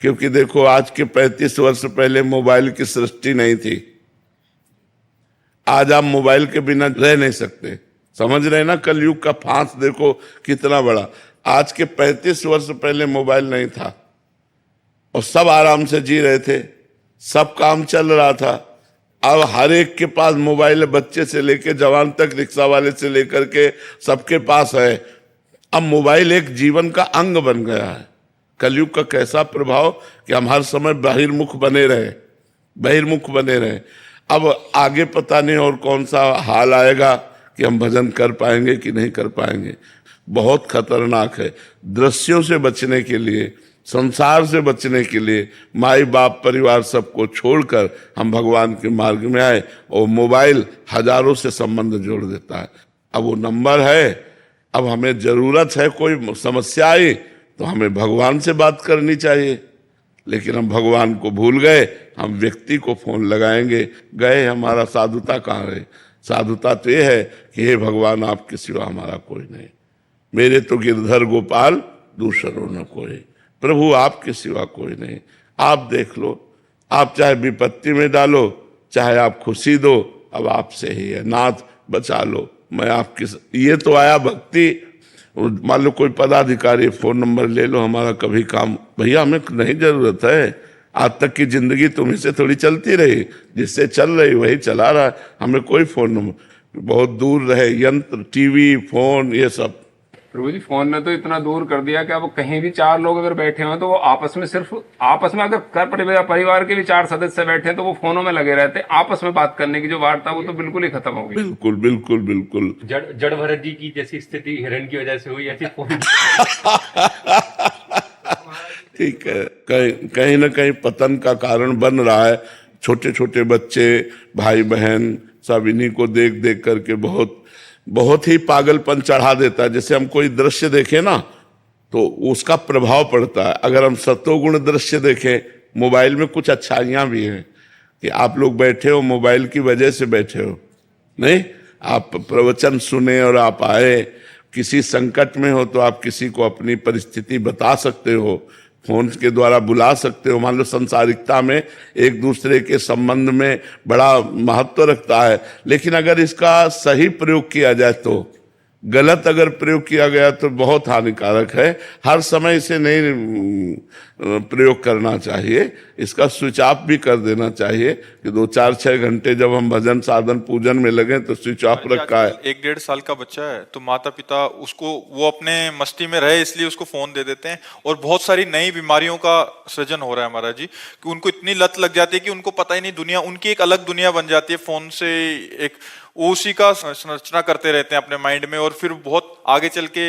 क्योंकि देखो आज के 35 वर्ष पहले मोबाइल की सृष्टि नहीं थी। आज आप मोबाइल के बिना रह नहीं सकते। समझ रहे ना, कलयुग का फांस देखो कितना बड़ा। आज के 35 वर्ष पहले मोबाइल नहीं था और सब आराम से जी रहे थे, सब काम चल रहा था। अब हर एक के पास मोबाइल है, बच्चे से लेकर जवान तक, रिक्शा वाले से लेकर के सबके पास है। अब मोबाइल एक जीवन का अंग बन गया है। कलयुग का कैसा प्रभाव कि हम हर समय बहिर्मुख बने रहे। अब आगे पता नहीं और कौन सा हाल आएगा कि हम भजन कर पाएंगे कि नहीं कर पाएंगे। बहुत खतरनाक है। दृश्यों से बचने के लिए, संसार से बचने के लिए माई बाप परिवार सबको छोड़कर हम भगवान के मार्ग में आए। और मोबाइल हजारों से संबंध जोड़ देता है। अब वो नंबर है, अब हमें जरूरत है, कोई समस्या आई तो हमें भगवान से बात करनी चाहिए, लेकिन हम भगवान को भूल गए। हम व्यक्ति को फोन लगाएंगे, गए हमारा साधुता कहाँ है? साधुता तो ये है कि हे भगवान, आपके सिवा हमारा कोई नहीं, मेरे तो गिरधर गोपाल दूसरों न कोई, प्रभु आपके सिवा कोई नहीं। आप देख लो, आप चाहे विपत्ति में डालो, चाहे आप खुशी दो, अब आपसे ही है। नाथ बचा लो, मैं आपके। ये तो आया भक्ति। मान लो कोई पदाधिकारी, फोन नंबर ले लो, हमारा कभी काम, भैया हमें नहीं जरूरत है। आज तक की जिंदगी तुम्ही से थोड़ी चलती रही, जिससे चल रही वही चला रहा है। हमें कोई फोन नंबर, बहुत दूर रहे यंत्र, टीवी, फोन, ये सब। प्रभु जी, फोन ने तो इतना दूर कर दिया कि अब कहीं भी 4 लोग अगर बैठे हो तो वो आपस में अगर परिवार के भी 4 सदस्य बैठे हैं तो वो फोनों में लगे रहते हैं। आपस में बात करने की जो वार्ता वो तो बिल्कुल ही खत्म हो गई। बिल्कुल बिल्कुल बिल्कुल। जड़ भरत जी की जैसी स्थिति हिरण की वजह से हुई, ऐसी फोन ठीक है, कहीं ना कहीं पतन का कारण बन रहा है। छोटे छोटे बच्चे, भाई बहन सब इन्हीं को देख देख करके बहुत ही पागलपन चढ़ा देता है। जैसे हम कोई दृश्य देखें ना तो उसका प्रभाव पड़ता है। अगर हम सत्वगुण दृश्य देखें, मोबाइल में कुछ अच्छाइयां भी हैं कि आप लोग बैठे हो मोबाइल की वजह से बैठे हो, नहीं आप प्रवचन सुने और आप आए। किसी संकट में हो तो आप किसी को अपनी परिस्थिति बता सकते हो, फोन के द्वारा बुला सकते हो। मान लो संसारिकता में एक दूसरे के संबंध में बड़ा महत्व रखता है, लेकिन अगर इसका सही प्रयोग किया जाए तो, गलत अगर प्रयोग किया गया तो बहुत हानिकारक है। हर समय इसे नहीं प्रयोग करना चाहिए, इसका स्विच ऑफ भी कर देना चाहिए कि 2, 4, 6 घंटे जब हम भजन साधन पूजन में लगे तो स्विच ऑफ रखा है। 1-1.5 साल का बच्चा है तो माता पिता उसको, वो अपने मस्ती में रहे इसलिए उसको फोन दे देते हैं, और बहुत सारी नई बीमारियों का सृजन हो रहा है महाराज जी, कि उनको इतनी लत लग जाती है कि उनको पता ही नहीं, दुनिया उनकी एक अलग दुनिया बन जाती है फोन से। एक उसी का संरचना करते रहते हैं अपने माइंड में, और फिर बहुत आगे चल के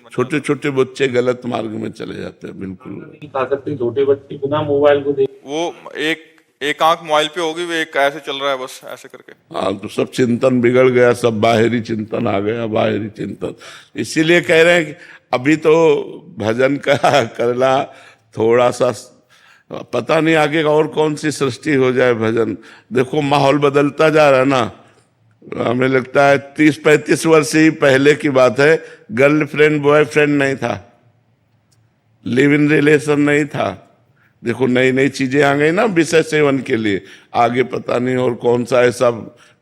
छोटे छोटे बच्चे गलत मार्ग में चले जाते हैं। बिल्कुल छोटे बच्चे बिना मोबाइल को देख, वो एक आंख मोबाइल पे होगी, वो एक ऐसे चल रहा है बस ऐसे करके। हाँ, तो सब चिंतन बिगड़ गया, सब बाहरी चिंतन आ गया, बाहरी चिंतन। इसीलिए कह रहे हैं कि अभी तो भजन का करना थोड़ा सा, पता नहीं आगे और कौन सी सृष्टि हो जाए। भजन देखो माहौल बदलता जा रहा है ना। हमें लगता है 30-35 वर्ष ही पहले की बात है, गर्लफ्रेंड बॉयफ्रेंड नहीं था, लिव इन रिलेशन नहीं था। देखो नई नई चीजें आ गई ना विषय सेवन के लिए। आगे पता नहीं और कौन सा ऐसा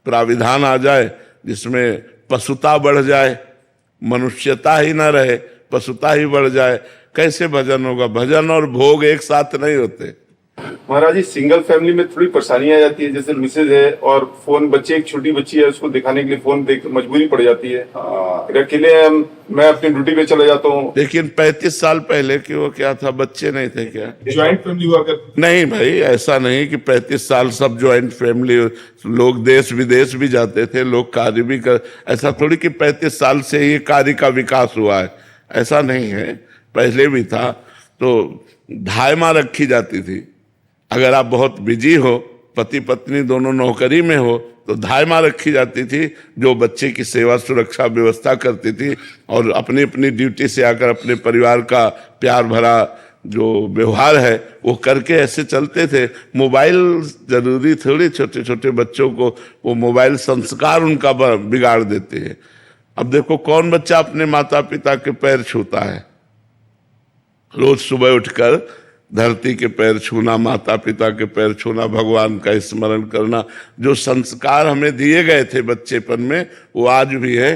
प्राविधान आ जाए जिसमें पशुता बढ़ जाए, मनुष्यता ही ना रहे, पशुता ही बढ़ जाए। कैसे भजन होगा? भजन और भोग एक साथ नहीं होते। महाराज जी, सिंगल फैमिली में थोड़ी परेशानी आ जाती है, जैसे मिसेज है और फोन, बच्चे, एक छोटी बच्ची है, उसको दिखाने के लिए फोन देख मजबूरी पड़ जाती है। अकेले मैं अपनी ड्यूटी पे चला जाता हूँ। लेकिन 35 साल पहले की वो क्या था, बच्चे नहीं थे क्या? ज्वाइंट फैमिली हुआ कर? नहीं भाई, ऐसा नहीं कि 35 साल सब ज्वाइंट फैमिली, लोग देश विदेश भी जाते थे, लोग कार्य भी कर, ऐसा थोड़ी कि 35 साल से ही कार्य का विकास हुआ है, ऐसा नहीं है। पहले भी था। तो धायमा रखी जाती थी। अगर आप बहुत बिजी हो, पति पत्नी दोनों नौकरी में हो, तो धायमा रखी जाती थी जो बच्चे की सेवा सुरक्षा व्यवस्था करती थी, और अपनी अपनी ड्यूटी से आकर अपने परिवार का प्यार भरा जो व्यवहार है वो करके ऐसे चलते थे। मोबाइल जरूरी थोड़ी, छोटे छोटे बच्चों को वो मोबाइल संस्कार उनका बिगाड़ देते हैं। अब देखो कौन बच्चा अपने माता पिता के पैर छूता है? रोज सुबह उठकर धरती के पैर छूना, माता पिता के पैर छूना, भगवान का स्मरण करना, जो संस्कार हमें दिए गए थे बच्चेपन में वो आज भी है।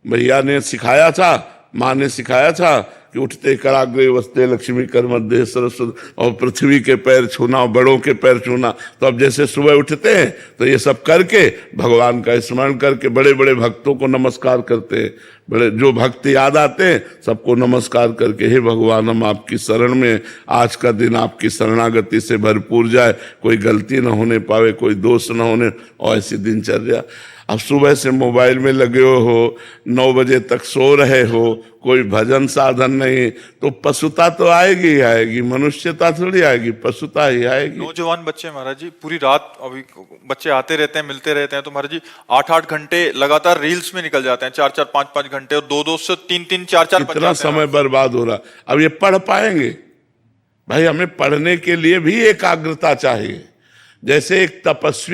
भैया ने सिखाया था, माँ ने सिखाया था कि उठते कराग्रे वस्ते लक्ष्मी कर मध्य सरस्वती, और पृथ्वी के पैर छूना और बड़ों के पैर छूना। तो अब जैसे सुबह उठते हैं तो ये सब करके भगवान का स्मरण करके बड़े बड़े भक्तों को नमस्कार करते हैं, बड़े जो भक्त याद आते हैं सबको नमस्कार करके, हे भगवान हम आपकी शरण में, आज का दिन आपकी शरणागति से भरपूर जाए, कोई गलती न होने पावे, कोई दोष न होने, और ऐसी दिनचर्या। अब सुबह से मोबाइल में लगे हो, 9 बजे तक सो रहे हो, कोई भजन साधन नहीं, तो पशुता तो आएगी ही आएगी, मनुष्यता थोड़ी आएगी, पशुता ही आएगी। नौजवान बच्चे महाराज जी पूरी रात, अभी बच्चे आते रहते हैं, मिलते रहते हैं, तो महाराज जी 8-8 घंटे लगातार रील्स में निकल जाते हैं, 4-4 5-5 घंटे, और 2-2 से 3-3 4-4 इतना समय बर्बाद हो रहा। अब ये पढ़ पाएंगे? भाई हमें पढ़ने के लिए भी एकाग्रता चाहिए। जैसे एक तपस्वी